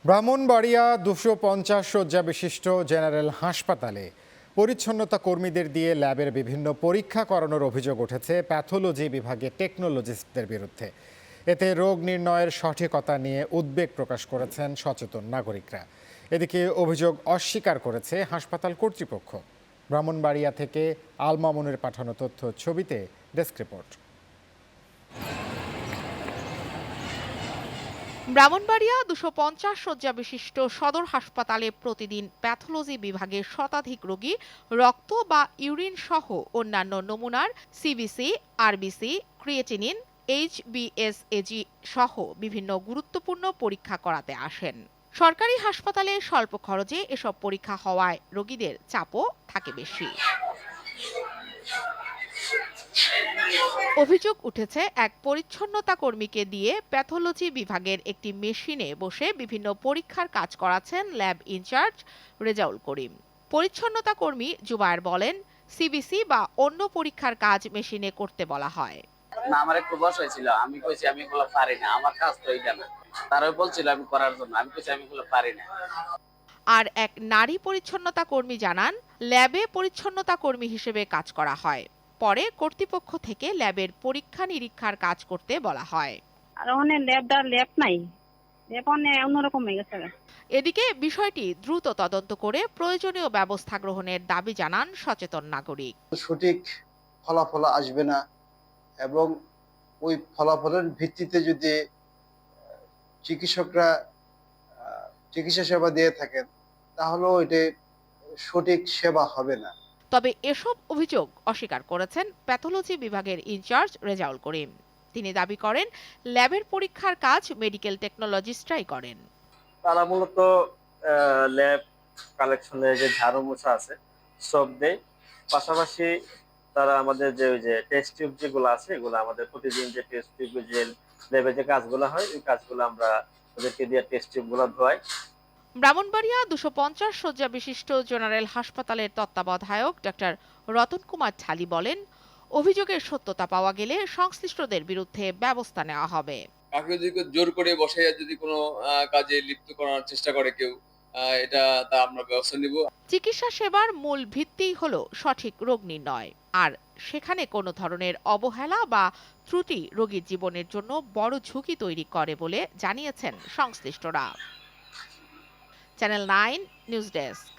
ব্রাহ্মণবাড়িয়া ২৫০ শয্যা বিশিষ্ট জেনারেল হাসপাতালে পরিচ্ছন্নতা কর্মীদের দিয়ে ল্যাবের বিভিন্ন পরীক্ষা করানোর অভিযোগ উঠেছে প্যাথোলজি বিভাগের টেকনোলজিস্টদের বিরুদ্ধে। এতে রোগ নির্ণয়ের সঠিকতা নিয়ে উদ্বেগ প্রকাশ করেছেন সচেতন নাগরিকরা। এদিকে অভিযোগ অস্বীকার করেছে হাসপাতাল কর্তৃপক্ষ। ব্রাহ্মণবাড়িয়া থেকে আল মামুনের পাঠানো তথ্য ছবিতে ডেস্ক রিপোর্ট। ব্রাহ্মণবাড়িয়া ২৫০ শয্যা বিশিষ্ট সদর হাসপাতালে প্রতিদিন প্যাথোলজি বিভাগের শতাধিক রোগী রক্ত বা ইউরিন সহ অন্যান্য নমুনার সিবিসি, আরবিসি, ক্রিয়েটিনিন, এইচবিএসএজি সহ বিভিন্ন গুরুত্বপূর্ণ পরীক্ষা করাতে আসেন। সরকারি হাসপাতালে স্বল্প খরচে এসব পরীক্ষা হওয়ায় রোগীদের চাপও থাকে বেশি। অভিযোগ উঠেছে এক পরিচ্ছন্নতা কর্মীকে দিয়ে প্যাথোলজি বিভাগের একটি মেশিনে বসে বিভিন্ন পরীক্ষার কাজ করাচ্ছেন ল্যাব ইনচার্জ রেজাউল করিম। পরিচ্ছন্নতা কর্মী জুবায়ের বলেন, সিবিসি বা অন্য পরীক্ষার কাজ মেশিনে করতে বলা হয়। না, আমার একটু বয়স হয়েছিল, আমি কইছি আমি এগুলো পারি না, আমার কাজ তো এইটা না। তারাও বলছিল আমি করার জন্য, আমি কইছি আমি এগুলো পারি না। আর এক নারী পরিচ্ছন্নতা কর্মী জানান, ল্যাবে পরিচ্ছন্নতা কর্মী হিসেবে কাজ করা হয়। পরে কর্তৃপক্ষ থেকে ল্যাবের পরীক্ষা নিরীক্ষার কাজ করতে বলা হয়। আর ওখানে ল্যাব নাই, ল্যাব অন্যরকম হয়ে গেছে। এদিকে বিষয়টি দ্রুত তদন্ত করে প্রয়োজনীয় ব্যবস্থা গ্রহণের দাবি জানান সচেতন নাগরিক। সঠিক ফলাফল আসবে না এবং ওই ফলাফলের ভিত্তিতে যদি চিকিৎসকরা চিকিৎসা সেবা দিয়ে থাকেন তাহলে ওইটা সঠিক সেবা হবে না। তবে এসব অভিযোগ অস্বীকার করেছেন প্যাথোলজি বিভাগের ইনচার্জ রেজাউল করিম। তিনি দাবি করেন, ল্যাবের পরীক্ষার কাজ মেডিকেল টেকনোলজিস্টরাই করেন। তারা মূলত ল্যাব কালেকশনের যে ঝাড়ু মোছা আছে সব দেয়, পাশাপাশি তারা আমাদের যে টেস্ট টিউব যেগুলো আছে এগুলো আমাদের প্রতিদিন যে টেস্ট টিউব যে ল্যাবে যে কাজগুলো হয় ওই কাজগুলো আমরা ওদেরকে দিয়ে টেস্ট টিউব গুলো ধোয়াই। ব্রাহ্মণবাড়িয়া ২৫০ শয্যা বিশিষ্ট জেনারেল হাসপাতালের তত্ত্বাবধায়ক ডাক্তার রতন কুমার ঠালি বলেন, অভিযোগের সত্যতা পাওয়া গেলে সংশ্লিষ্টদের বিরুদ্ধে ব্যবস্থা নেওয়া হবে। কাউকে যদি জোর করে বসাইয়া যদি কোনো কাজে লিপ্ত করার চেষ্টা করে কেউ, এটা তা আমরা ব্যবস্থা নিব। চিকিৎসা সেবার মূল ভিত্তিই হলো সঠিক রোগ নির্ণয়, আর সেখানে কোনো ধরনের অবহেলা বা ত্রুটি রোগীর জীবনের জন্য বড় ঝুঁকি তৈরি করে বলে জানিয়েছেন সংশ্লিষ্টরা। Channel 9 news desk.